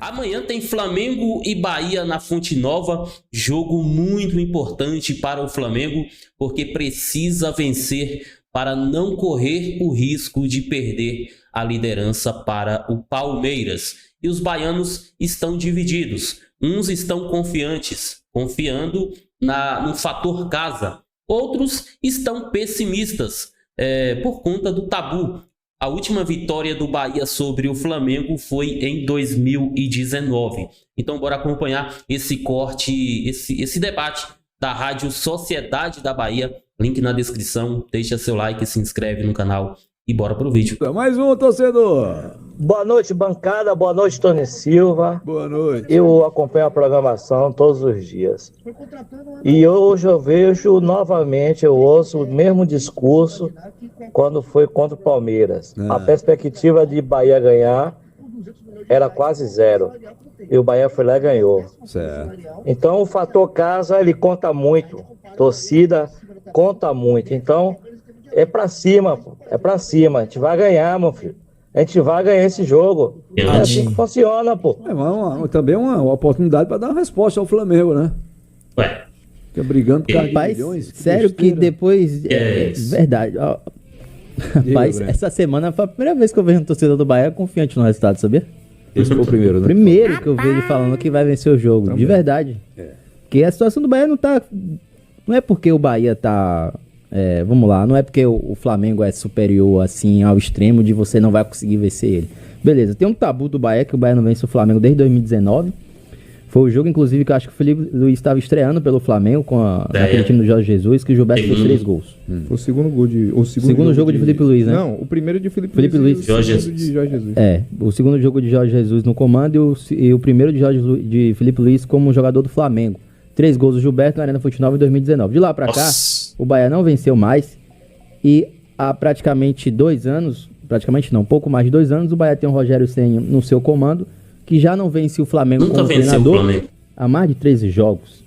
Amanhã tem Flamengo e Bahia na Fonte Nova, jogo muito importante para o Flamengo, porque precisa vencer para não correr o risco de perder a liderança para o Palmeiras. E os baianos estão divididos, uns estão confiando no fator casa, outros estão pessimistas por conta do tabu. A última vitória do Bahia sobre o Flamengo foi em 2019. Então bora acompanhar esse corte, esse debate da Rádio Sociedade da Bahia. Link na descrição, deixa seu like, se inscreve no canal e bora pro vídeo. Mais um, torcedor. Boa noite, bancada. Boa noite, Tony Silva. Boa noite. Eu acompanho a programação todos os dias. E hoje eu vejo novamente, eu ouço o mesmo discurso quando foi contra o Palmeiras. A perspectiva de Bahia ganhar era quase zero. E o Bahia foi lá e ganhou. Certo. Então o fator casa, ele conta muito. Torcida conta muito. Então é pra cima, pô. É pra cima. A gente vai ganhar, meu filho. A gente vai ganhar esse jogo. É assim que funciona, pô. Também uma oportunidade para dar uma resposta ao Flamengo, né? Ué. Fica brigando por causa de Rapaz, milhões. sério que depois... verdade. Rapaz, essa semana foi a primeira vez que eu vejo um torcedor do Bahia confiante no resultado, sabia? Esse foi o primeiro, né? Primeiro que eu vi ele falando que vai vencer o jogo. Também. De verdade. Porque a situação do Bahia não tá... Não é porque o Bahia tá... vamos lá, não é porque o Flamengo é superior assim ao extremo de você não vai conseguir vencer ele. Beleza, tem um tabu do Bahia que o Bahia não vence o Flamengo desde 2019. Foi o jogo, inclusive, que eu acho que o Felipe Luiz estava estreando pelo Flamengo com aquele time do Jorge Jesus, que o Gilberto fez 3 gols. Foi o segundo gol de... O segundo jogo de Felipe Luiz, né? Não, o primeiro de Felipe Luiz. Jorge Jesus. O segundo jogo de Jorge Jesus no comando e o primeiro de Felipe Luiz como jogador do Flamengo. 3 gols do Gilberto na Arena Fonte Nova em 2019. De lá pra cá, o Bahia não venceu mais. E há praticamente 2 anos, praticamente não, pouco mais de 2 anos, o Bahia tem o Rogério Ceni no seu comando, que já não vence o Flamengo como treinador há mais de 13 jogos.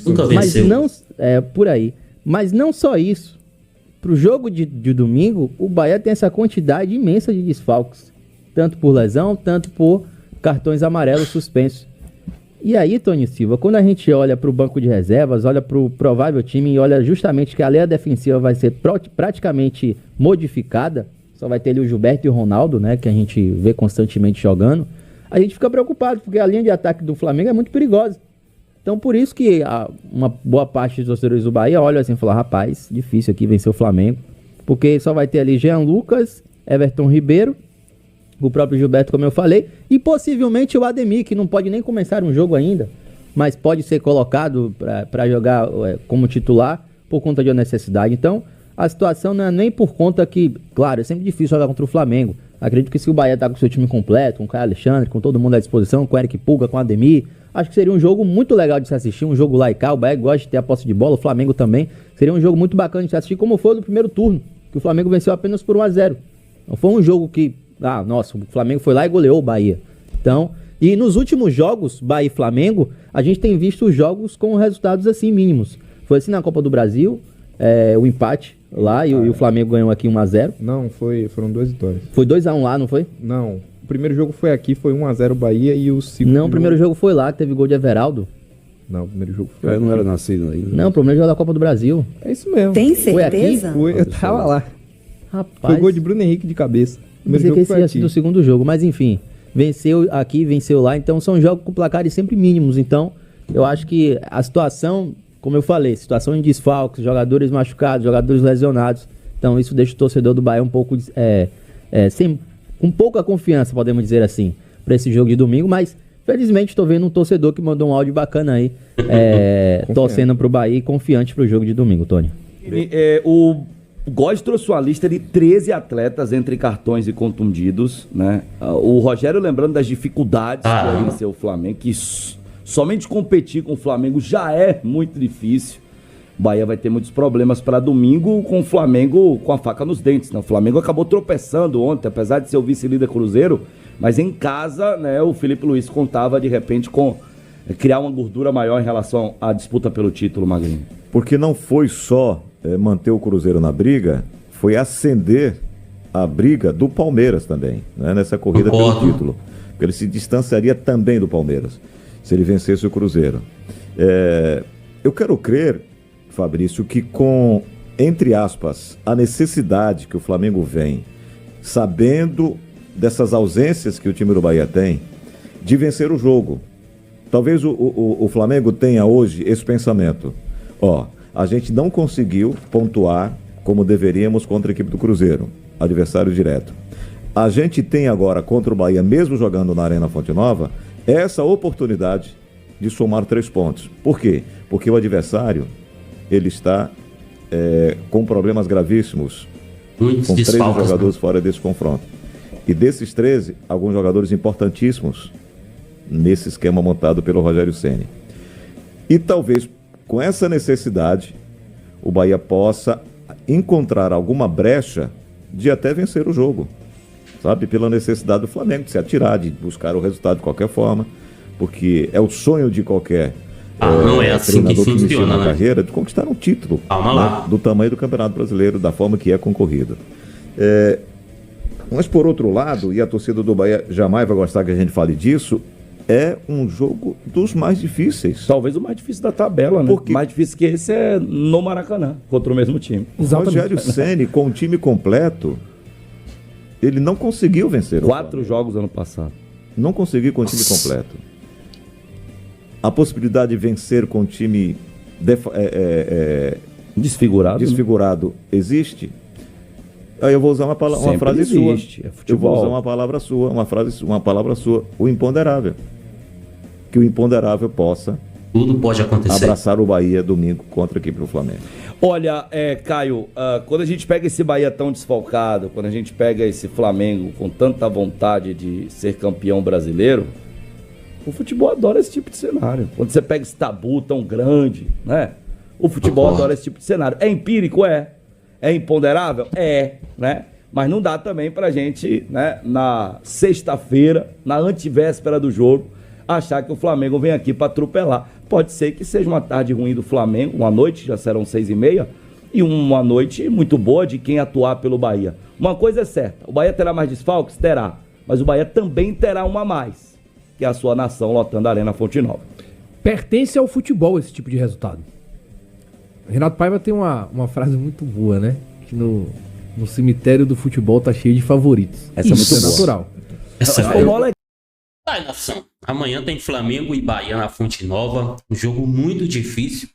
Nunca venceu. Mas não, por aí. Mas não só isso. Pro jogo de domingo, o Bahia tem essa quantidade imensa de desfalques. Tanto por lesão, tanto por cartões amarelos suspensos. E aí, Tony Silva, quando a gente olha para o banco de reservas, olha para o provável time e olha justamente que a linha defensiva vai ser praticamente modificada, só vai ter ali o Gilberto e o Ronaldo, né, que a gente vê constantemente jogando, a gente fica preocupado, porque a linha de ataque do Flamengo é muito perigosa. Então, por isso que uma boa parte dos torcedores do Bahia olha assim e fala, rapaz, difícil aqui vencer o Flamengo, porque só vai ter ali Jean Lucas, Everton Ribeiro, o próprio Gilberto, como eu falei, e possivelmente o Ademir, que não pode nem começar um jogo ainda, mas pode ser colocado para jogar como titular por conta de uma necessidade. Então, a situação não é nem por conta que, claro, é sempre difícil jogar contra o Flamengo. Acredito que se o Bahia tá com o seu time completo, com o Caio Alexandre, com todo mundo à disposição, com o Eric Pulga, com o Ademir, acho que seria um jogo muito legal de se assistir, um jogo lá e cá. O Bahia gosta de ter a posse de bola, o Flamengo também. Seria um jogo muito bacana de se assistir, como foi no primeiro turno, que o Flamengo venceu apenas por 1-0. Não foi um jogo que... nossa, o Flamengo foi lá e goleou o Bahia. Então, e nos últimos jogos, Bahia e Flamengo, a gente tem visto os jogos com resultados assim mínimos. Foi assim na Copa do Brasil, o empate lá e o Flamengo ganhou aqui 1-0. Não, foram 2 vitórias. Foi 2-1 lá, não foi? Não, o primeiro jogo foi aqui, foi 1-0 Bahia e o segundo... Não, o primeiro jogo foi lá, que teve gol de Everaldo. Não, o primeiro jogo foi... Eu não era nascido ainda. Não, o primeiro jogo da Copa do Brasil. É isso mesmo. Tem certeza? Foi, eu tava lá. Rapaz... Foi gol de Bruno Henrique de cabeça. Pensei que esse ia ser o segundo jogo, mas enfim, venceu aqui, venceu lá, então são jogos com placares sempre mínimos, então eu acho que a situação, como eu falei, situação de desfalques, jogadores machucados, jogadores lesionados, então isso deixa o torcedor do Bahia um pouco, com pouca confiança, podemos dizer assim, para esse jogo de domingo, mas felizmente estou vendo um torcedor que mandou um áudio bacana aí, torcendo pro Bahia e confiante pro jogo de domingo, Tony. O Góes trouxe uma lista de 13 atletas entre cartões e contundidos, né? O Rogério lembrando das dificuldades que é vencer o Flamengo, que somente competir com o Flamengo já é muito difícil. O Bahia vai ter muitos problemas para domingo com o Flamengo com a faca nos dentes, né? O Flamengo acabou tropeçando ontem, apesar de ser o vice-líder Cruzeiro, mas em casa, né, o Felipe Luiz contava de repente com criar uma gordura maior em relação à disputa pelo título, Magrinho. Porque não foi só manter o Cruzeiro na briga, foi acender a briga do Palmeiras também, né, nessa corrida pelo título. Porque ele se distanciaria também do Palmeiras, se ele vencesse o Cruzeiro. Eu quero crer, Fabrício, que com, entre aspas, a necessidade que o Flamengo vem, sabendo dessas ausências que o time do Bahia tem, de vencer o jogo. Talvez o Flamengo tenha hoje esse pensamento. A gente não conseguiu pontuar como deveríamos contra a equipe do Cruzeiro, adversário direto. A gente tem agora contra o Bahia, mesmo jogando na Arena Fonte Nova, essa oportunidade de somar 3 pontos. Por quê? Porque o adversário, ele está com problemas gravíssimos, muitos com 13 desfalques, jogadores fora desse confronto. E desses 13, alguns jogadores importantíssimos nesse esquema montado pelo Rogério Ceni. E talvez com essa necessidade o Bahia possa encontrar alguma brecha de até vencer o jogo, sabe? Pela necessidade do Flamengo de se atirar, de buscar o resultado de qualquer forma, porque é o sonho de qualquer não é assim que funciona, na carreira, de conquistar um título, né, do tamanho do Campeonato Brasileiro, da forma que é concorrido. Mas por outro lado, e a torcida do Bahia jamais vai gostar que a gente fale disso, é um jogo dos mais difíceis. Talvez o mais difícil da tabela, né? Porque mais difícil que esse é no Maracanã, contra o mesmo time. O Rogério Ceni, com o time completo, ele não conseguiu vencer. 4 jogos ano passado. Não conseguiu com o time completo. A possibilidade de vencer com o time desfigurado existe? Aí eu vou usar uma frase sua. Eu vou usar uma palavra sua, uma palavra sua, o imponderável. Que o imponderável possa tudo pode acontecer. Abraçar o Bahia domingo contra a equipe do Flamengo. Olha, Caio, quando a gente pega esse Bahia tão desfalcado, quando a gente pega esse Flamengo com tanta vontade de ser campeão brasileiro, o futebol adora esse tipo de cenário. Quando você pega esse tabu tão grande, né? O futebol adora esse tipo de cenário. É empírico? É imponderável? Né? Mas não dá também pra gente, né, na sexta-feira, na antivéspera do jogo, achar que o Flamengo vem aqui pra atropelar. Pode ser que seja uma tarde ruim do Flamengo, uma noite, já serão 6h30, e uma noite muito boa de quem atuar pelo Bahia. Uma coisa é certa, o Bahia terá mais desfalques? Terá. Mas o Bahia também terá uma a mais, que é a sua nação lotando a Arena Fonte Nova. Pertence ao futebol esse tipo de resultado. Renato Paiva tem uma frase muito boa, né? Que no cemitério do futebol tá cheio de favoritos. Essa é muito natural. Tá, nação. Amanhã tem Flamengo e Bahia na Fonte Nova. Um jogo muito difícil.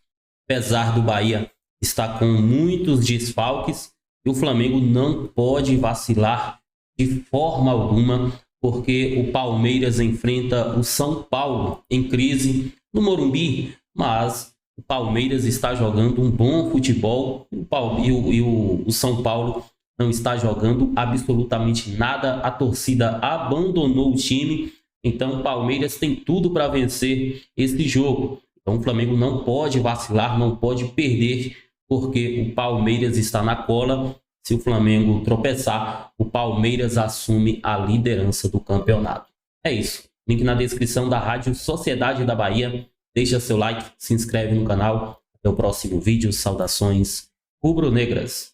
Apesar do Bahia estar com muitos desfalques, e o Flamengo não pode vacilar de forma alguma, porque o Palmeiras enfrenta o São Paulo em crise no Morumbi, mas o Palmeiras está jogando um bom futebol e o São Paulo não está jogando absolutamente nada. A torcida abandonou o time, então o Palmeiras tem tudo para vencer esse jogo. Então o Flamengo não pode vacilar, não pode perder, porque o Palmeiras está na cola. Se o Flamengo tropeçar, o Palmeiras assume a liderança do campeonato. É isso. Link na descrição da Rádio Sociedade da Bahia. Deixa seu like, se inscreve no canal. Até o próximo vídeo. Saudações rubro-negras.